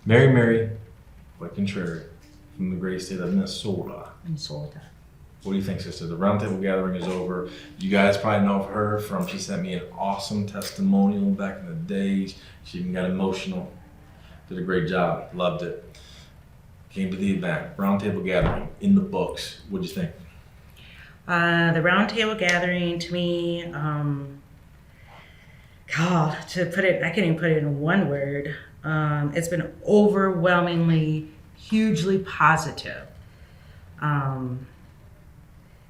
Mary, quite contrary, from the great state of Minnesota. What do you think, sister? The roundtable gathering is over. You guys probably know of her from, she sent me an awesome testimonial back in the day. She even got emotional. Did a great job. Loved it. Came to the event. Roundtable gathering in the books. What'd you think? The roundtable gathering to me, to put it, I can't even put it in one word. It's been overwhelmingly, hugely positive.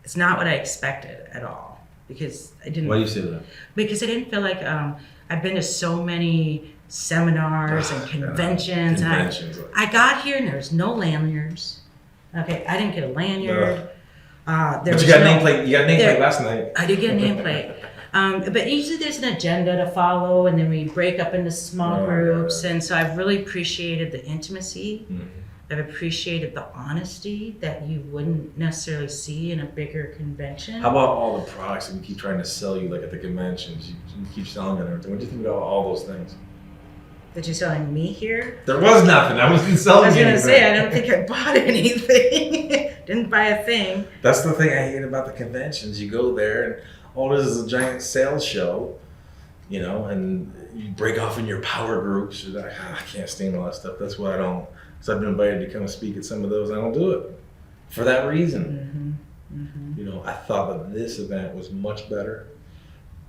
It's not what I expected at all because I didn't. Why do you say that? Because I didn't feel like I've been to so many seminars and conventions. I got here and there was no lanyards. Okay, I didn't get a lanyard. But you got a nameplate. You got a nameplate last night. I did get a nameplate. But usually there's an agenda to follow, and then we break up into small groups. And so I've really appreciated the intimacy. Mm-hmm. I've appreciated the honesty that you wouldn't necessarily see in a bigger convention. How about all the products that we keep trying to sell you, like at the conventions? You keep selling and everything. What do you think about all those things? That you're selling me here? There was nothing. I wasn't selling anything. I was going to say, I don't think I bought anything. Didn't buy a thing. That's the thing I hate about the conventions. You go there and all it is a giant sales show, you know, and you break off in your power groups. You're like, I can't stand all that stuff. That's why I don't. So I've been invited to come and speak at some of those. I don't do it for that reason. Mm-hmm. Mm-hmm. You know, I thought that this event was much better.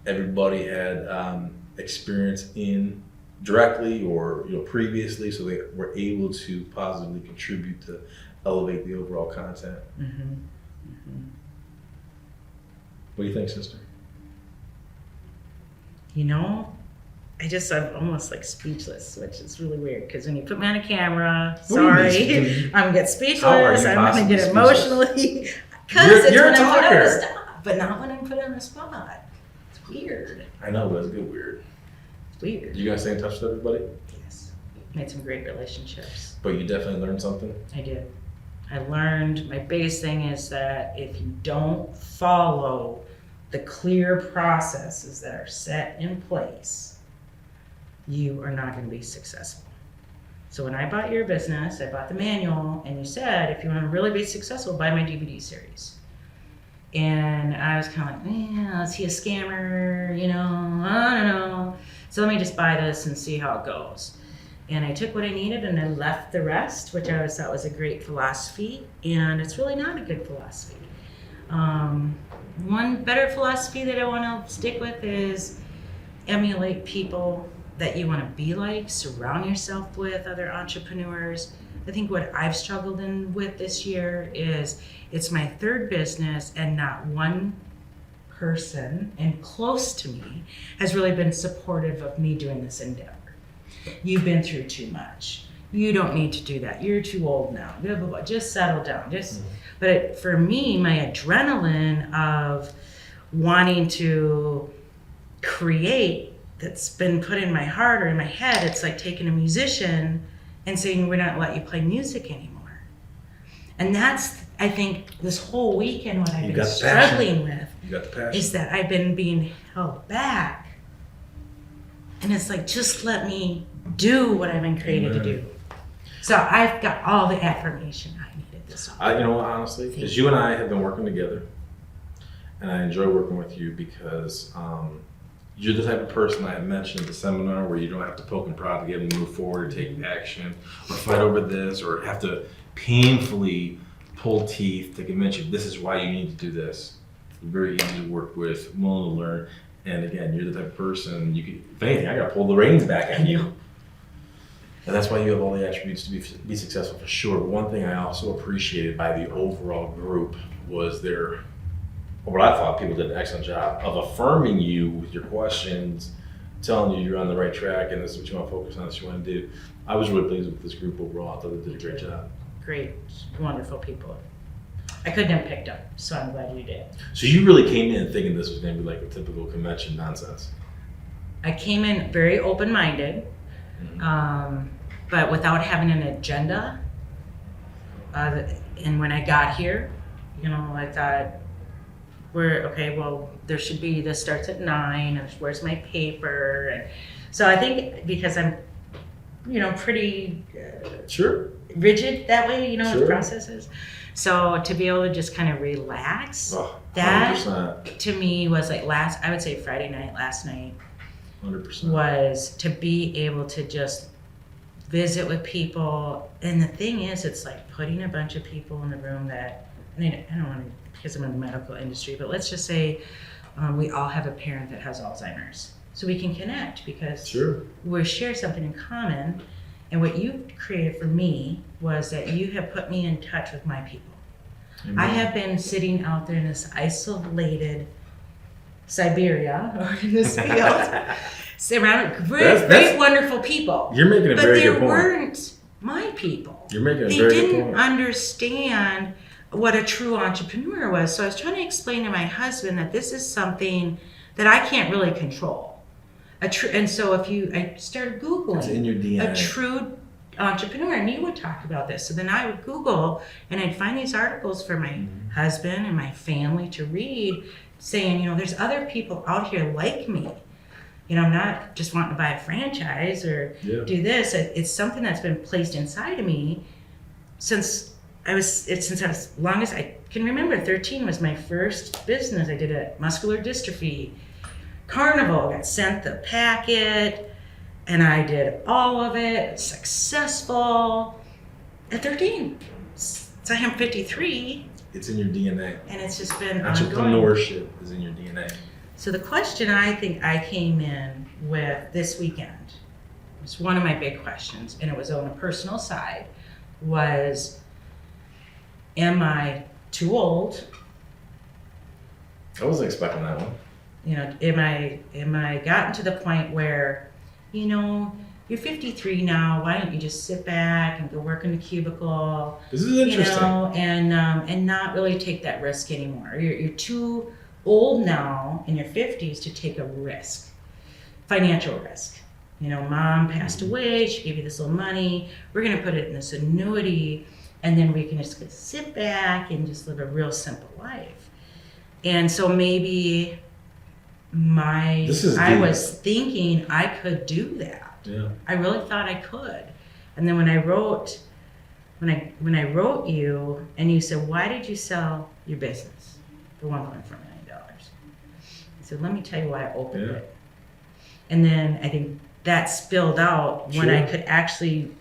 Everybody had experience in directly or previously, so they were able to positively contribute to elevate the overall content. Mm-hmm. Mm-hmm. What do you think, sister? You know, I'm almost like speechless, which is really weird because when you put me on a camera, I'm gonna get speechless. I'm gonna get emotionally because you're when I'm put on the spot, but not when I'm put on the spot. It's weird. I know, but it's good weird. It's weird. You guys stay in touch with everybody? Yes, made some great relationships. But you definitely learned something. I did. I learned. My biggest thing is that if you don't follow the clear processes that are set in place, you are not going to be successful. So when I bought your business, I bought the manual, and you said, if you want to really be successful, buy my DVD series. And I was kind of like, is he a scammer? You know, I don't know. So let me just buy this and see how it goes. And I took what I needed and I left the rest, which I always thought was a great philosophy. And it's really not a good philosophy. One better philosophy that I want to stick with is emulate people that you want to be like, surround yourself with other entrepreneurs. I think what I've struggled with this year is it's my third business and not one person and close to me has really been supportive of me doing this endeavor. You've been through too much. You don't need to do that. You're too old now. Blah, blah, blah. Just settle down. But for me, my adrenaline of wanting to create that's been put in my heart or in my head, it's like taking a musician and saying, we're not let you play music anymore. And that's, I think, this whole weekend what I've been struggling with is that I've been being held back. And it's like, just let me do what I've been created to do. So I've got all the affirmation I needed this week. You know what, honestly, because you and I have been working together, and I enjoy working with you because you're the type of person I had mentioned at the seminar where you don't have to poke and prod to get them to move forward or take action or fight over this or have to painfully pull teeth to convince you this is why you need to do this. You're very easy to work with, willing to learn. And again, you're the type of person, if anything, I gotta pull the reins back on you. And that's why you have all the attributes to be successful for sure. But one thing I also appreciated by the overall group was what I thought people did an excellent job of affirming you with your questions, telling you you're on the right track and this is what you want to focus on, this is what you want to do. I was really pleased with this group overall. I thought they did a great job. Great, wonderful people. I couldn't have picked up, so I'm glad you did. So you really came in thinking this was going to be like a typical convention nonsense? I came in very open-minded, but without having an agenda. And when I got here, I thought, there should be, this starts at 9, and where's my paper? And so I think because I'm pretty Sure. rigid that way, with Sure. processes. So to be able to just kind of relax, Oh, that 100%. to me was like I would say Friday night, last night, 100%. was to be able to just visit with people. And the thing is, it's like putting a bunch of people in the room that, I don't want to, because I'm in the medical industry, but let's just say we all have a parent that has Alzheimer's. So we can connect because Sure. we share something in common. And what you created for me was that you have put me in touch with my people. Amen. I have been sitting out there in this isolated Siberia or in this field, surrounded great, wonderful people. You're making a But very there good point. weren't my people. You're making a They very good didn't point. understand what a true entrepreneur was. So I was trying to explain to my husband that this is something that I can't really control. And so I started Googling. It's in your DNA. A true entrepreneur, and you would talk about this. So then I would Google and I'd find these articles for my husband and my family to read saying, there's other people out here like me. I'm not just wanting to buy a franchise or do this. It's something that's been placed inside of me since as long as I can remember. 13 was my first business. I did a muscular dystrophy carnival, got sent the packet, and I did all of it, successful at 13. So I'm 53, It's in your DNA. and it's just been ongoing. Entrepreneurship is in your DNA. So the question I think I came in with this weekend, was one of my big questions, and it was on a personal side, was, am I too old? I wasn't expecting that one. Am I gotten to the point where, you're 53 now, why don't you just sit back and go work in a cubicle, This is interesting. and not really take that risk anymore. You're too old now in your 50s to take a risk, financial risk. Mom passed away, she gave you this little money, we're gonna put it in this annuity, and then we can just sit back and just live a real simple life. And so maybe I was thinking I could do that. Yeah. I really thought I could. And then when I wrote you and you said, why did you sell your business for $1.4 million? I said, let me tell you why I opened it. And then I think that spilled out when I could actually,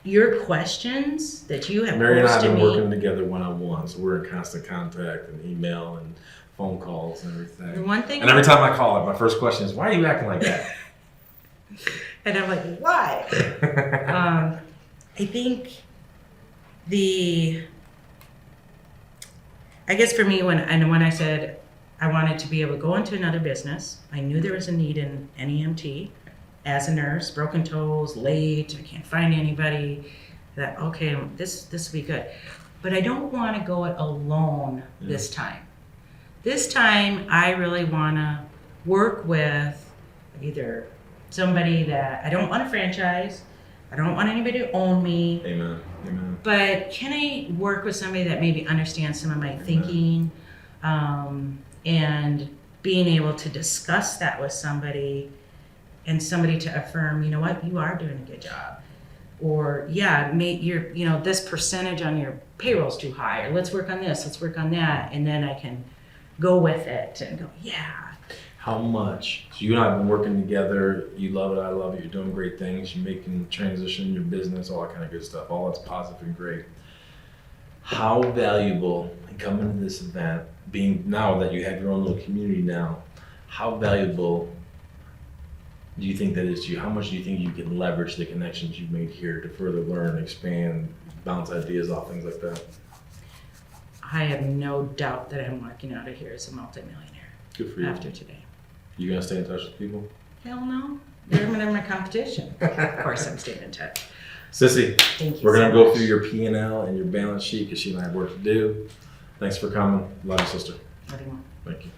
your questions that you have Mary and I posed have to been me. working together one-on-one, so we're in constant contact and email and phone calls and everything. The one thing, And every time I call her, my first question is, why are you acting like that? and I'm like, why? I think I guess for me, when I said I wanted to be able to go into another business, I knew there was a need in NEMT as a nurse, broken toes, late, I can't find anybody, that, okay, this will be good. But I don't want to go it alone this time. This time, I really want to work with either somebody that I don't want a franchise, I don't want anybody to own me. Amen. Amen. But can I work with somebody that maybe understands some of my thinking, and being able to discuss that with somebody, and somebody to affirm, you know what, you are doing a good job, or this percentage on your payroll's too high, or let's work on this, let's work on that, and then I can go with it and go, yeah. How much? So you and I have been working together. You love it. I love it. You're doing great things. You're making transition in your business, all that kind of good stuff. All that's positive and great. How valuable, and coming to this event, being now that you have your own little community now, how valuable do you think that is to you? How much do you think you can leverage the connections you've made here to further learn, expand, bounce ideas off, things like that? I have no doubt that I'm walking out of here as a multimillionaire Good for you. after today. You gonna stay in touch with people? Hell no. They're my competition. Of course I'm staying in touch. Sissy, Thank you we're gonna so go much. through your P&L and your balance sheet because she and I have work to do. Thanks for coming. Love you, sister. What do you want? Thank you.